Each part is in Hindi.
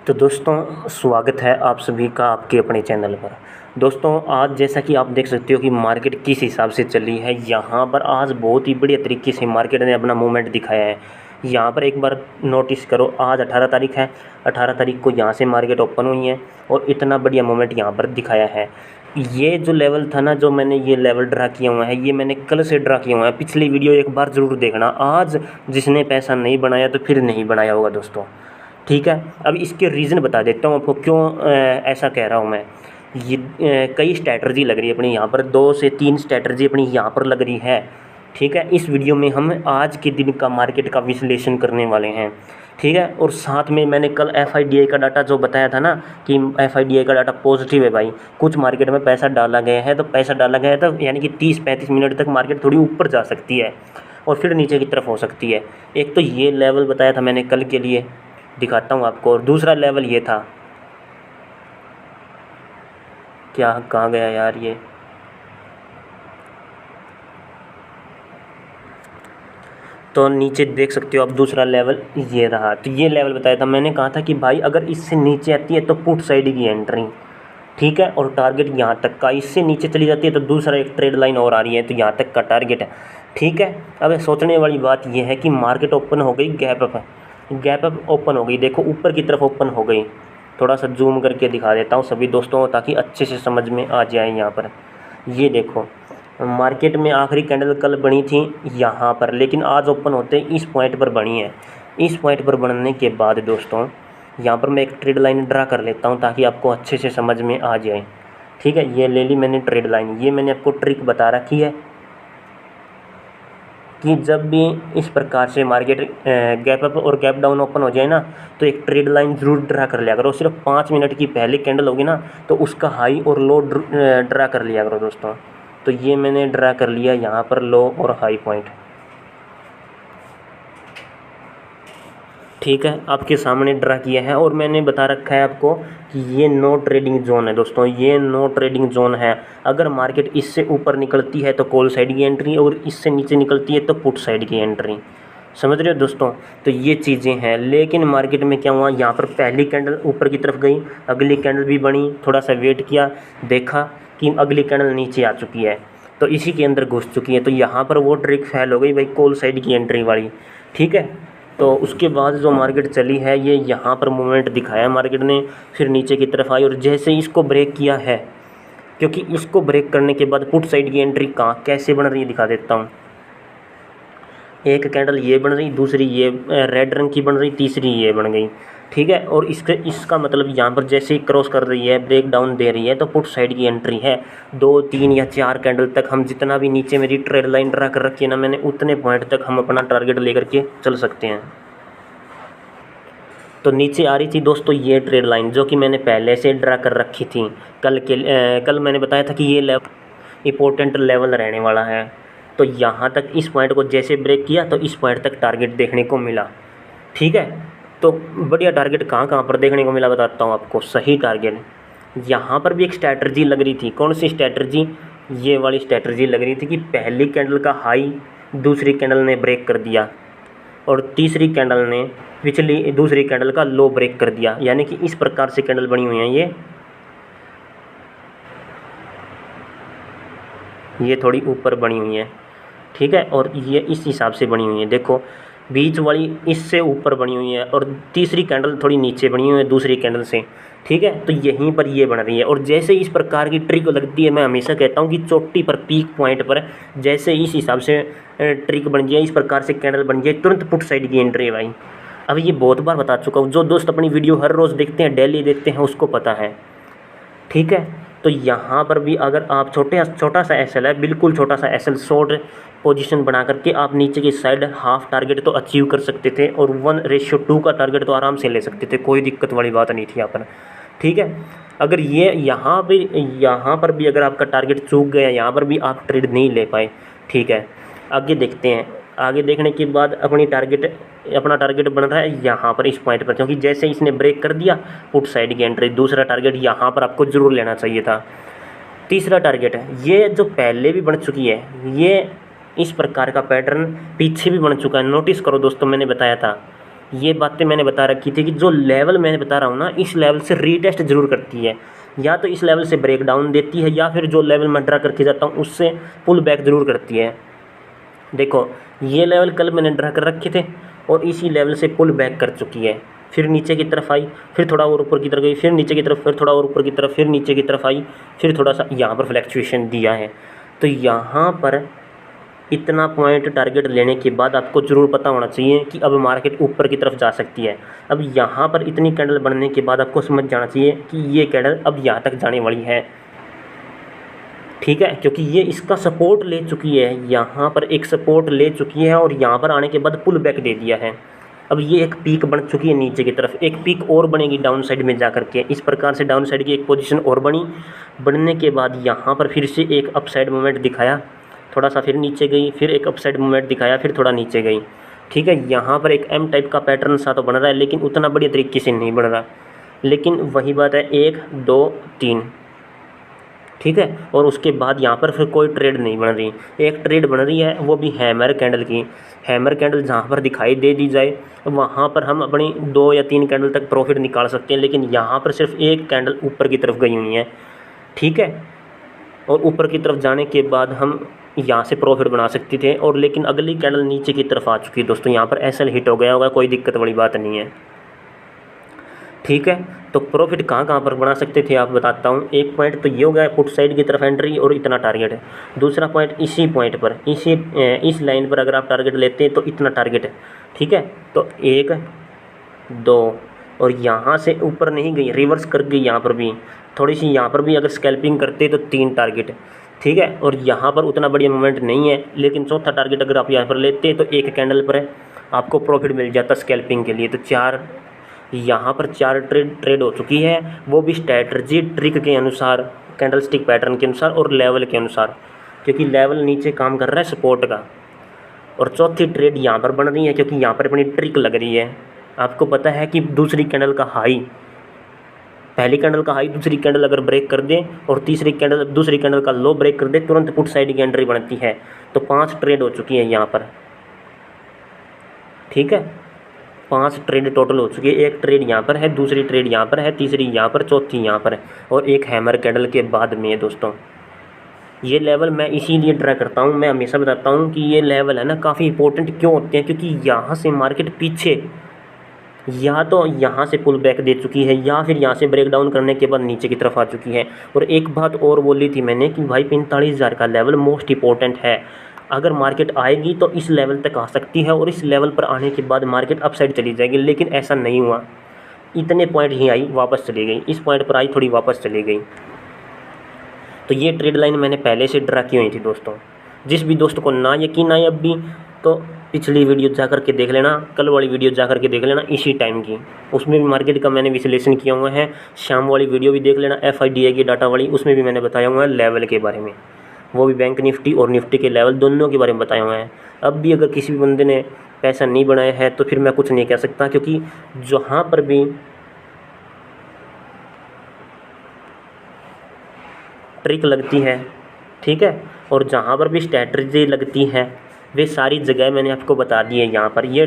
तो दोस्तों स्वागत है आप सभी का आपके अपने चैनल पर। दोस्तों आज जैसा कि आप देख सकते हो कि मार्केट किस हिसाब से चली है। यहाँ पर आज बहुत ही बढ़िया तरीके से मार्केट ने अपना मूवमेंट दिखाया है। यहाँ पर एक बार नोटिस करो, आज 18 तारीख है। 18 तारीख को यहाँ से मार्केट ओपन हुई है और इतना बढ़िया मूवमेंट यहाँ पर दिखाया है। ये जो लेवल था ना, जो मैंने ये लेवल ड्रा किया हुआ है, ये मैंने कल से ड्रा किया हुआ है। पिछली वीडियो एक बार ज़रूर देखना। आज जिसने पैसा नहीं बनाया तो फिर नहीं बनाया होगा दोस्तों, ठीक है। अब इसके रीज़न बता देता हूँ आपको क्यों ऐसा कह रहा हूँ मैं। ये कई स्ट्रैटर्जी लग रही है अपनी यहाँ पर, 2 से 3 स्ट्रैटर्जी अपनी यहाँ पर लग रही है, ठीक है। इस वीडियो में हम आज के दिन का मार्केट का विश्लेषण करने वाले हैं, ठीक है। और साथ में मैंने कल FIDI का डाटा जो बताया था ना कि FIDI का डाटा पॉजिटिव है भाई, कुछ मार्केट में पैसा डाला गया है, तो पैसा डाला गया है तो यानी कि 30-35 मिनट तक मार्केट थोड़ी ऊपर जा सकती है और फिर नीचे की तरफ हो सकती है। एक तो ये लेवल बताया था मैंने कल के लिए, दिखाता हूँ आपको। और दूसरा लेवल ये था, क्या कहाँ गया यार ये, तो नीचे देख सकते हो आप, दूसरा लेवल ये रहा। तो ये लेवल बताया था मैंने, कहा था कि भाई अगर इससे नीचे आती है तो पुट साइड की एंट्री, ठीक है। और टारगेट यहाँ तक का, इससे नीचे चली जाती है तो दूसरा एक ट्रेड लाइन और आ रही है, तो यहाँ तक का टारगेट है, ठीक है। अब सोचने वाली बात यह है कि मार्केट ओपन हो गई, गैप अप ओपन हो गई, देखो ऊपर की तरफ ओपन हो गई। थोड़ा सा जूम करके दिखा देता हूँ सभी दोस्तों ताकि अच्छे से समझ में आ जाए। यहाँ पर ये देखो, मार्केट में आखिरी कैंडल कल बनी थी यहाँ पर, लेकिन आज ओपन होते इस पॉइंट पर बनी है। इस पॉइंट पर बनने के बाद दोस्तों यहाँ पर मैं एक ट्रेड लाइन ड्रा कर लेता हूँ ताकि आपको अच्छे से समझ में आ जाए, ठीक है। ये ले ली मैंने ट्रेड लाइन। ये मैंने आपको ट्रिक बता रखी है कि जब भी इस प्रकार से मार्केट गैप अप और गैप डाउन ओपन हो जाए ना, तो एक ट्रेड लाइन ज़रूर ड्रा कर लिया करो। सिर्फ 5 मिनट की पहले कैंडल होगी ना, तो उसका हाई और लो ड्रा कर लिया करो दोस्तों। तो ये मैंने ड्रा कर लिया यहाँ पर लो और हाई पॉइंट, ठीक है, आपके सामने ड्रा किया है। और मैंने बता रखा है आपको कि ये नो ट्रेडिंग जोन है दोस्तों, ये नो ट्रेडिंग जोन है। अगर मार्केट इससे ऊपर निकलती है तो कॉल साइड की एंट्री, और इससे नीचे निकलती है तो पुट साइड की एंट्री, समझ रहे हो दोस्तों। तो ये चीज़ें हैं। लेकिन मार्केट में क्या हुआ, यहाँ पर पहली कैंडल ऊपर की तरफ गई, अगली कैंडल भी बनी, थोड़ा सा वेट किया, देखा कि अगली कैंडल नीचे आ चुकी है, तो इसी के अंदर घुस चुकी है। तो यहाँ पर वो ट्रिक फेल हो गई भाई, कॉल साइड की एंट्री वाली, ठीक है। तो उसके बाद जो मार्केट चली है, ये यहाँ पर मूवमेंट दिखाया मार्केट ने, फिर नीचे की तरफ आई और जैसे इसको ब्रेक किया है, क्योंकि इसको ब्रेक करने के बाद पुट साइड की एंट्री कहाँ कैसे बन रही है दिखा देता हूँ। एक कैंडल ये बन रही, दूसरी ये रेड रंग की बन रही, तीसरी ये बन गई, ठीक है। और इसका मतलब यहाँ पर जैसे ही क्रॉस कर रही है, ब्रेक डाउन दे रही है, तो पुट साइड की एंट्री है। 2, 3 या 4 कैंडल तक हम जितना भी नीचे मेरी ट्रेड लाइन ड्रा कर रखी है ना मैंने, उतने पॉइंट तक हम अपना टारगेट लेकर के चल सकते हैं। तो नीचे आ रही थी दोस्तों ये ट्रेड लाइन, जो कि मैंने पहले से ड्रा कर रखी थी। कल मैंने बताया था कि ये लेवल इंपॉर्टेंट लेवल रहने वाला है। तो यहाँ तक इस पॉइंट को जैसे ब्रेक किया तो इस पॉइंट तक टारगेट देखने को मिला, ठीक है। तो बढ़िया टारगेट कहाँ कहाँ पर देखने को मिला बताता हूँ आपको। सही टारगेट यहाँ पर भी एक स्ट्रैटर्जी लग रही थी। कौन सी स्ट्रैटर्जी, ये वाली स्ट्रैटर्जी लग रही थी कि पहली कैंडल का हाई दूसरी कैंडल ने ब्रेक कर दिया और तीसरी कैंडल ने पिछली दूसरी कैंडल का लो ब्रेक कर दिया, यानी कि इस प्रकार से कैंडल बनी हुई हैं ये थोड़ी ऊपर बनी हुई है, ठीक है। और ये इस हिसाब से बनी हुई है, देखो बीच वाली इससे ऊपर बनी हुई है और तीसरी कैंडल थोड़ी नीचे बनी हुई है दूसरी कैंडल से, ठीक है। तो यहीं पर ये बन रही है। और जैसे इस प्रकार की ट्रिक लगती है, मैं हमेशा कहता हूँ कि चोटी पर, पीक पॉइंट पर जैसे इस हिसाब से ट्रिक बन जाए, इस प्रकार से कैंडल बन जाए, तुरंत पुट साइड की एंट्री है भाई। अब ये बहुत बार बता चुका हूँ, जो दोस्त अपनी वीडियो हर रोज़ देखते हैं, डेली देखते हैं, उसको पता है, ठीक है। तो यहाँ पर भी अगर आप छोटा सा एसएल है, बिल्कुल छोटा सा एसएल शॉर्ट पोजीशन बना करके आप नीचे की साइड हाफ टारगेट तो अचीव कर सकते थे और 1:2 का टारगेट तो आराम से ले सकते थे, कोई दिक्कत वाली बात नहीं थी यहाँ पर, ठीक है। अगर ये यहाँ पर भी अगर आपका टारगेट चूक गया, यहाँ पर भी आप ट्रेड नहीं ले पाए, ठीक है। आगे देखते हैं। आगे देखने के बाद अपना टारगेट बन रहा है यहाँ पर इस पॉइंट पर, क्योंकि जैसे इसने ब्रेक कर दिया पुट साइड की एंट्री। दूसरा टारगेट यहाँ पर आपको ज़रूर लेना चाहिए था। तीसरा टारगेट है ये जो पहले भी बन चुकी है, ये इस प्रकार का पैटर्न पीछे भी बन चुका है। नोटिस करो दोस्तों, मैंने बताया था ये बातें मैंने बता रखी थी कि जो लेवल मैंने बता रहा हूँ ना, इस लेवल से रीटेस्ट ज़रूर करती है, या तो इस लेवल से ब्रेक डाउन देती है, या फिर जो लेवल मैं ड्रा करके जाता हूँ उससे पुल बैक ज़रूर करती है। देखो ये लेवल कल मैंने ड्रा कर रखे थे और इसी लेवल से पुल बैक कर चुकी है, फिर नीचे की तरफ आई, फिर थोड़ा और ऊपर की तरफ गई, फिर नीचे की तरफ, फिर थोड़ा और ऊपर की तरफ, फिर नीचे की तरफ आई, फिर थोड़ा सा यहाँ पर फ्लैक्चुएशन दिया है। तो यहाँ पर इतना पॉइंट टारगेट लेने के बाद आपको ज़रूर पता होना चाहिए कि अब मार्केट ऊपर की तरफ जा सकती है। अब यहाँ पर इतनी कैंडल बनने के बाद आपको समझ जाना चाहिए कि ये कैंडल अब यहाँ तक जाने वाली है, ठीक है, क्योंकि ये इसका सपोर्ट ले चुकी है, यहाँ पर एक सपोर्ट ले चुकी है और यहाँ पर आने के बाद पुल बैक दे दिया है। अब ये एक पीक बन चुकी है नीचे की तरफ, एक पीक और बनेगी डाउन साइड में जा करके। इस प्रकार से डाउन साइड की एक पोजीशन और बनी, बनने के बाद यहाँ पर फिर से एक अपसाइड मूवमेंट दिखाया, थोड़ा सा फिर नीचे गई, फिर एक अपसाइड मूवमेंट दिखाया, फिर थोड़ा नीचे गई, ठीक है। यहाँ पर एक एम टाइप का पैटर्न सा तो बन रहा है, लेकिन उतना बढ़िया तरीके से नहीं बन रहा, लेकिन वही बात है 1 2 3, ठीक है। और उसके बाद यहाँ पर फिर कोई ट्रेड नहीं बन रही, एक ट्रेड बन रही है वो भी हैमर कैंडल की। हैमर कैंडल जहाँ पर दिखाई दे दी जाए वहाँ पर हम अपनी 2 या 3 कैंडल तक प्रॉफिट निकाल सकते हैं, लेकिन यहाँ पर सिर्फ एक कैंडल ऊपर की तरफ गई हुई है, ठीक है। और ऊपर की तरफ जाने के बाद हम यहाँ से प्रॉफिट बना सकते थे, और लेकिन अगली कैंडल नीचे की तरफ आ चुकी है दोस्तों, यहाँ पर एसएल हिट हो गया होगा, कोई दिक्कत वाली बात नहीं है, ठीक है। तो प्रॉफिट कहाँ कहाँ पर बना सकते थे आप बताता हूँ। एक पॉइंट तो ये हो गया पुट साइड की तरफ एंट्री और इतना टारगेट है। दूसरा पॉइंट इसी पॉइंट पर, इस लाइन पर अगर आप टारगेट लेते हैं तो इतना टारगेट है, ठीक है। तो 1 2 और यहाँ से ऊपर नहीं गई, रिवर्स कर गई, यहाँ पर भी थोड़ी सी, यहाँ पर भी अगर स्कैल्पिंग करते तो 3 टारगेट, ठीक है। और यहाँ पर उतना बढ़िया मूवमेंट नहीं है, लेकिन चौथा टारगेट अगर आप यहाँ पर लेते तो एक कैंडल पर है आपको प्रॉफिट मिल जाता स्कैल्पिंग के लिए। तो 4, यहाँ पर 4 ट्रेड हो चुकी है, वो भी स्ट्रैटेजी ट्रिक के अनुसार, कैंडल स्टिक पैटर्न के अनुसार और लेवल के अनुसार, क्योंकि लेवल नीचे काम कर रहा है सपोर्ट का। और चौथी ट्रेड यहाँ पर बन रही है क्योंकि यहाँ पर अपनी ट्रिक लग रही है। आपको पता है कि दूसरी कैंडल का हाई, पहली कैंडल का हाई दूसरी कैंडल अगर ब्रेक कर दे और दूसरी कैंडल का लो ब्रेक कर दे, तुरंत पुट साइड की एंट्री बनती है। तो 5 ट्रेड हो चुकी है यहाँ पर, ठीक है। 5 ट्रेड टोटल हो चुकी है, एक ट्रेड यहाँ पर है, दूसरी ट्रेड यहाँ पर है, तीसरी यहाँ पर, चौथी यहाँ पर है, और एक हैमर कैंडल के बाद में है दोस्तों। ये लेवल मैं इसीलिए ड्रा करता हूँ, मैं हमेशा बताता हूँ कि ये लेवल है ना काफ़ी इंपॉर्टेंट क्यों होते हैं, क्योंकि यहाँ से मार्केट पीछे या तो यहाँ से पुल बैक दे चुकी है, या फिर यहाँ से ब्रेक डाउन करने के बाद नीचे की तरफ आ चुकी है। और एक बात और बोली थी मैंने कि भाई 45,000 का लेवल मोस्ट इंपॉर्टेंट है, अगर मार्केट आएगी तो इस लेवल तक आ सकती है, और इस लेवल पर आने के बाद मार्केट अप साइड चली जाएगी, लेकिन ऐसा नहीं हुआ। इतने पॉइंट ही आई, वापस चली गई, इस पॉइंट पर आई, थोड़ी वापस चली गई। तो ये ट्रेड लाइन मैंने पहले से ड्रा की हुई थी दोस्तों। जिस भी दोस्त को ना यकीन आए अब भी, तो पिछली वीडियो जा कर के देख लेना, कल वाली वीडियो जा कर के देख लेना इसी टाइम की, उसमें भी मार्केट का मैंने विश्लेषण किया हुआ है। शाम वाली वीडियो भी देख लेना FIDI की डाटा वाली, उसमें भी मैंने बताया हुआ है लेवल के बारे में, वो भी बैंक निफ्टी और निफ्टी के लेवल दोनों के बारे में बताया हुआ है। अब भी अगर किसी भी बंदे ने पैसा नहीं बनाया है तो फिर मैं कुछ नहीं कह सकता, क्योंकि जहाँ पर भी ट्रिक लगती है, ठीक है, और जहाँ पर भी स्ट्रैटेजी लगती है, वे सारी जगह मैंने आपको बता दी है। यहाँ पर ये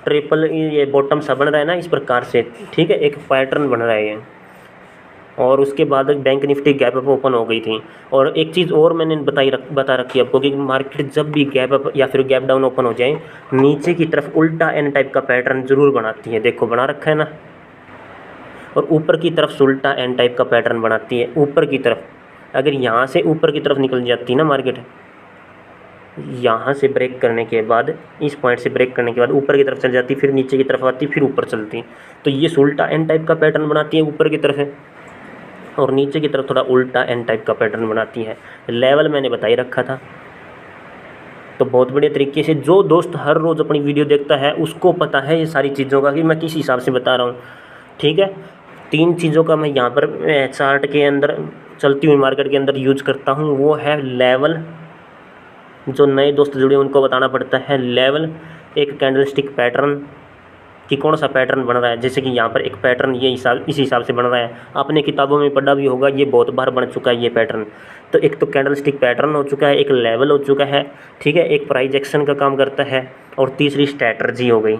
ट्रिपल ये बॉटम सा बन रहा है ना इस प्रकार से, ठीक है, एक पैटर्न बन रहा है ये। और उसके बाद bank Nifty gap up open हो गई थी। और एक चीज़ और मैंने बता रखी आपको कि मार्केट जब भी गैप अप या फिर गैप डाउन ओपन हो जाए, नीचे की तरफ उल्टा एन टाइप का पैटर्न ज़रूर बनाती है, देखो बना रखा है ना, और ऊपर की तरफ उल्टा एन टाइप का पैटर्न बनाती है ऊपर की तरफ। अगर यहाँ से ऊपर की तरफ निकल जाती ना मार्केट, यहाँ से ब्रेक करने के बाद, इस पॉइंट से ब्रेक करने के बाद ऊपर की तरफ चल जाती, फिर नीचे की तरफ आती, फिर ऊपर चलती, तो ये उल्टा एन टाइप का पैटर्न बनाती है ऊपर की तरफ है, और नीचे की तरफ थोड़ा उल्टा एन टाइप का पैटर्न बनाती है। लेवल मैंने बता ही रखा था। तो बहुत बढ़िया तरीके से जो दोस्त हर रोज़ अपनी वीडियो देखता है उसको पता है ये सारी चीज़ों का कि मैं किस हिसाब से बता रहा हूँ, ठीक है। 3 चीज़ों का मैं यहाँ पर चार्ट के अंदर, चलती हुई मार्केट के अंदर यूज करता हूँ, वो है लेवल। जो नए दोस्त जुड़े उनको बताना पड़ता है लेवल, एक कैंडल स्टिक पैटर्न कि कौन सा पैटर्न बन रहा है। जैसे कि यहाँ पर एक पैटर्न ये इस हिसाब से बन रहा है, आपने किताबों में पढ़ा भी होगा, ये बहुत बार बन चुका है ये पैटर्न। तो एक तो कैंडल स्टिक पैटर्न हो चुका है, एक लेवल हो चुका है, ठीक है, एक प्राइस एक्शन का काम करता है, और तीसरी स्ट्रैटेजी हो गई।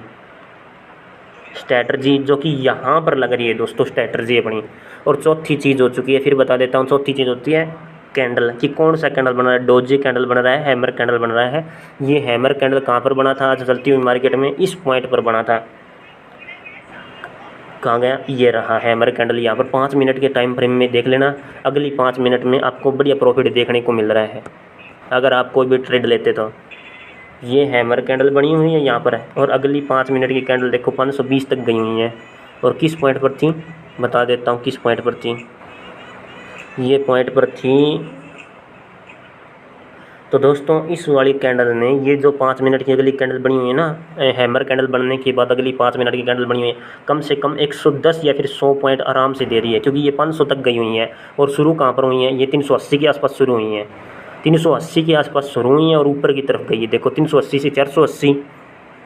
स्ट्रैटर्जी जो कि यहाँ पर लग रही है दोस्तों, स्ट्रैटर्जी अपनी। और चौथी चीज़ हो चुकी है, फिर बता देता हूँ, चौथी चीज़ होती है कैंडल, कि कौन सा कैंडल बन रहा है। डोजी कैंडल बन रहा है, हैमर कैंडल बन रहा है। ये हैमर कैंडल कहाँ पर बना था आज चलती हुई मार्केट में? इस पॉइंट पर बना था। कहाँ गया? ये रहा हैमर कैंडल। यहाँ पर 5 मिनट के टाइम फ्रेम में देख लेना, अगली 5 मिनट में आपको बढ़िया प्रॉफिट देखने को मिल रहा है अगर आप कोई भी ट्रेड लेते तो। ये हैमर कैंडल बनी हुई है यहाँ पर है, और अगली 5 मिनट की कैंडल देखो 520 तक गई हुई है। और किस पॉइंट पर थी बता देता हूँ, किस पॉइंट पर थी। ये पॉइंट पर थी। तो दोस्तों इस वाली कैंडल ने, ये जो 5 मिनट की अगली कैंडल बनी हुई है ना, हैमर कैंडल बनने के बाद अगली 5 मिनट की कैंडल बनी हुई है, कम से कम 110 या फिर 100 पॉइंट आराम से दे रही है, क्योंकि ये 500 तक गई हुई है। और शुरू कहाँ पर हुई है? ये 380 के आसपास शुरू हुई हैं, 380 के आसपास शुरू हुई हैं और ऊपर की तरफ गई है। देखो 380 से 480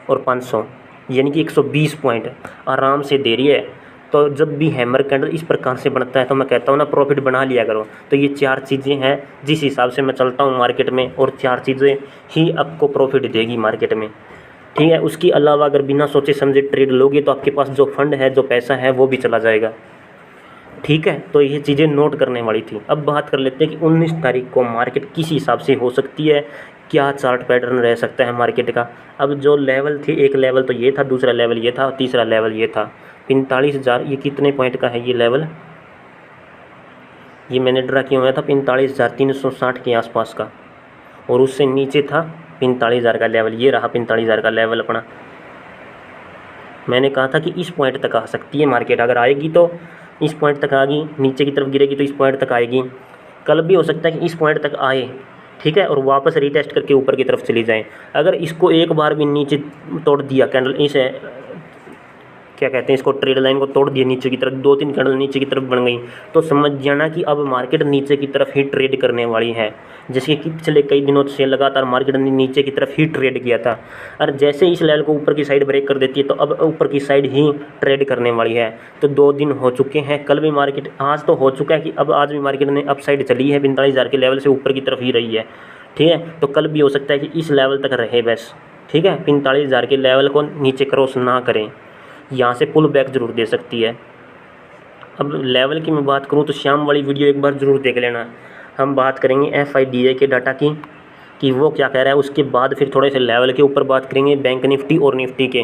और 500, यानी कि 120 पॉइंट आराम से दे रही है। तो जब भी हैमर कैंडल इस प्रकार से बनता है तो मैं कहता हूँ ना, प्रॉफिट बना लिया करो। तो ये 4 चीज़ें हैं जिस हिसाब से मैं चलता हूँ मार्केट में, और 4 चीज़ें ही आपको प्रॉफिट देगी मार्केट में, ठीक है। उसके अलावा अगर बिना सोचे समझे ट्रेड लोगे तो आपके पास जो फंड है, जो पैसा है, वो भी चला जाएगा, ठीक है। तो ये चीज़ें नोट करने वाली थी। अब बात कर लेते हैं कि 19 तारीख को मार्केट किस हिसाब से हो सकती है, क्या चार्ट पैटर्न रह सकता है मार्केट का। अब जो लेवल थे, एक लेवल तो ये था, दूसरा लेवल ये था, तीसरा लेवल ये था 45,000। ये कितने पॉइंट का है ये लेवल? ये मैंने ड्रा किया हुआ था 45,360 के आसपास का, और उससे नीचे था 45,000 का लेवल। ये रहा 45,000 का लेवल अपना। मैंने कहा था कि इस पॉइंट तक आ सकती है मार्केट, अगर आएगी तो इस पॉइंट तक आएगी, नीचे की तरफ गिरेगी तो इस पॉइंट तक आएगी। कल भी हो सकता है कि इस पॉइंट तक आए, ठीक है, और वापस रीटेस्ट करके ऊपर की तरफ चली जाए। अगर इसको एक बार भी नीचे तोड़ दिया कैंडल, इस क्या कहते हैं इसको, ट्रेड लाइन को तोड़ दिया नीचे की तरफ, 2-3 कैंडल नीचे की तरफ बन गई, तो समझ जाना कि अब मार्केट नीचे की तरफ ही ट्रेड करने वाली है। जैसे कि पिछले कई दिनों से लगातार मार्केट ने नीचे की तरफ ही ट्रेड किया था, और जैसे इस लेवल को ऊपर की साइड ब्रेक कर देती है तो अब ऊपर की साइड ही ट्रेड करने वाली है। तो 2 दिन हो चुके हैं, कल भी मार्केट, आज तो हो चुका है कि अब आज भी मार्केट ने अप साइड चली है, 45,000 के लेवल से ऊपर की तरफ ही रही है, ठीक है। तो कल भी हो सकता है कि इस लेवल तक रहे बस, ठीक है, 45,000 के लेवल को नीचे क्रॉस ना करें, यहाँ से पुल बैक जरूर दे सकती है। अब लेवल की मैं बात करूँ तो शाम वाली वीडियो एक बार ज़रूर देख लेना। हम बात करेंगे FIDA के डाटा की, कि वो क्या कह रहा है। उसके बाद फिर थोड़े से लेवल के ऊपर बात करेंगे, बैंक निफ्टी और निफ्टी के।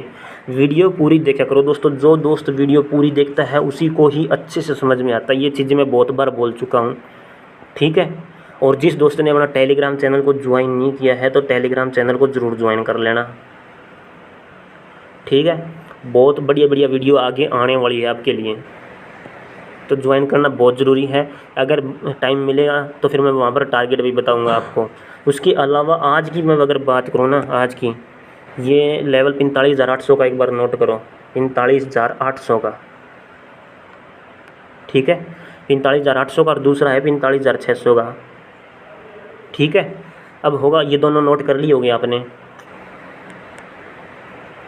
वीडियो पूरी देखा करो दोस्तों, जो दोस्त वीडियो पूरी देखता है उसी को ही अच्छे से समझ में आता है। ये चीज़ें मैं बहुत बार बोल चुका हूँ, ठीक है। और जिस दोस्त ने अपना टेलीग्राम चैनल को ज्वाइन नहीं किया है तो टेलीग्राम चैनल को ज़रूर ज्वाइन कर लेना, ठीक है। बहुत बढ़िया बढ़िया वीडियो आगे आने वाली है आपके लिए, तो ज्वाइन करना बहुत ज़रूरी है। अगर टाइम मिलेगा तो फिर मैं वहाँ पर टारगेट भी बताऊँगा आपको। उसके अलावा आज की मैं अगर बात करूँ ना, आज की ये लेवल 45,800 का एक बार नोट करो, 45,800 का, ठीक है, 45,800 का, और दूसरा है 45,600 का, ठीक है। अब होगा, ये दोनों नोट कर लिए होंगे आपने।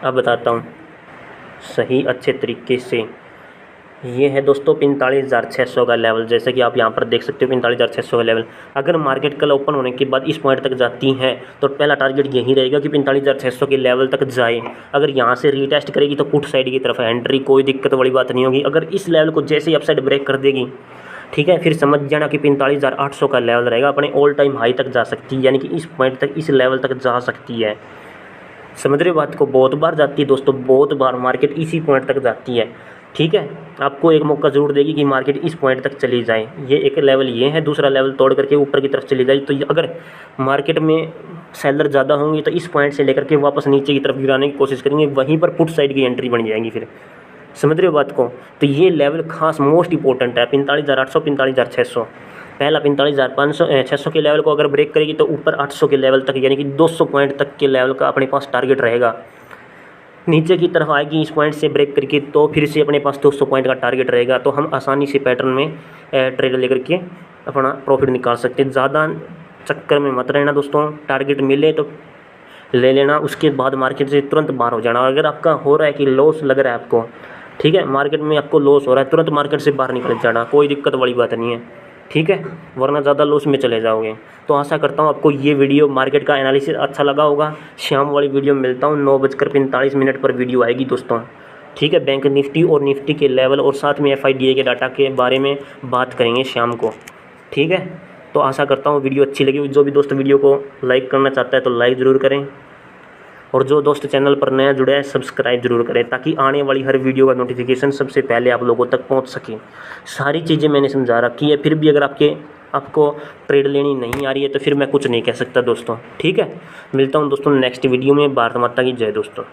अब बताता हूँ सही अच्छे तरीके से। ये है दोस्तों 45,600 का लेवल, जैसे कि आप यहाँ पर देख सकते हो 45,600 का लेवल। अगर मार्केट कल ओपन होने के बाद इस पॉइंट तक जाती है तो पहला टारगेट यही रहेगा कि 45,600 के लेवल तक जाए। अगर यहाँ से रीटेस्ट करेगी तो पुट साइड की तरफ एंट्री, कोई दिक्कत वाली बात नहीं होगी। अगर इस लेवल को जैसे ही अपसाइड ब्रेक कर देगी, ठीक है, फिर समझ जाना कि 45,800 का लेवल रहेगा, अपने ऑल टाइम हाई तक जा सकती है, यानी कि इस पॉइंट तक, इस लेवल तक जा सकती है। समझ रहे हो बात को? बहुत बार जाती है दोस्तों, बहुत बार मार्केट इसी पॉइंट तक जाती है, ठीक है। आपको एक मौका ज़रूर देगी कि मार्केट इस पॉइंट तक चली जाए। ये एक लेवल ये है, दूसरा लेवल तोड़ करके ऊपर की तरफ चली जाए। तो अगर मार्केट में सेलर ज़्यादा होंगे तो इस पॉइंट से लेकर के वापस नीचे की तरफ गिराने की कोशिश करेंगे, वहीं पर पुट साइड की एंट्री बन जाएगी फिर। समझ रहे हो बात को? तो ये लेवल खास मोस्ट इंपॉर्टेंट है, 45,800, 45,600। पहला 45,600 के लेवल को अगर ब्रेक करेगी तो ऊपर 800 के लेवल तक, यानी कि 200 पॉइंट तक के लेवल का अपने पास टारगेट रहेगा। नीचे की तरफ आएगी इस पॉइंट से ब्रेक करके तो फिर से अपने पास 200 पॉइंट का टारगेट रहेगा। तो हम आसानी से पैटर्न में ट्रेड लेकर के अपना प्रॉफिट निकाल सकते हैं। ज़्यादा चक्कर में मत रहना दोस्तों, टारगेट मिले तो ले लेना, उसके बाद मार्केट से तुरंत बाहर हो जाना। अगर आपका हो रहा है कि लॉस लग रहा है आपको, ठीक है, मार्केट में आपको लॉस हो रहा है, तुरंत मार्केट से बाहर निकल जाना, कोई दिक्कत वाली बात नहीं है, ठीक है, वरना ज़्यादा लॉस में चले जाओगे। तो आशा करता हूँ आपको ये वीडियो मार्केट का एनालिसिस अच्छा लगा होगा। शाम वाली वीडियो में मिलता हूँ, 9:45 पर वीडियो आएगी दोस्तों, ठीक है। बैंक निफ्टी और निफ्टी के लेवल और साथ में FIDA के डाटा के बारे में बात करेंगे शाम को, ठीक है। तो आशा करता हूँ वीडियो अच्छी लगी। जो भी दोस्त वीडियो को लाइक करना चाहता है तो लाइक ज़रूर करें, और जो दोस्त चैनल पर नया जुड़ा है सब्सक्राइब जरूर करें, ताकि आने वाली हर वीडियो का नोटिफिकेशन सबसे पहले आप लोगों तक पहुंच सके। सारी चीज़ें मैंने समझा रखी है, फिर भी अगर आपको ट्रेड लेनी नहीं आ रही है तो फिर मैं कुछ नहीं कह सकता दोस्तों, ठीक है। मिलता हूं दोस्तों नेक्स्ट वीडियो में। भारत माता की जय दोस्तों।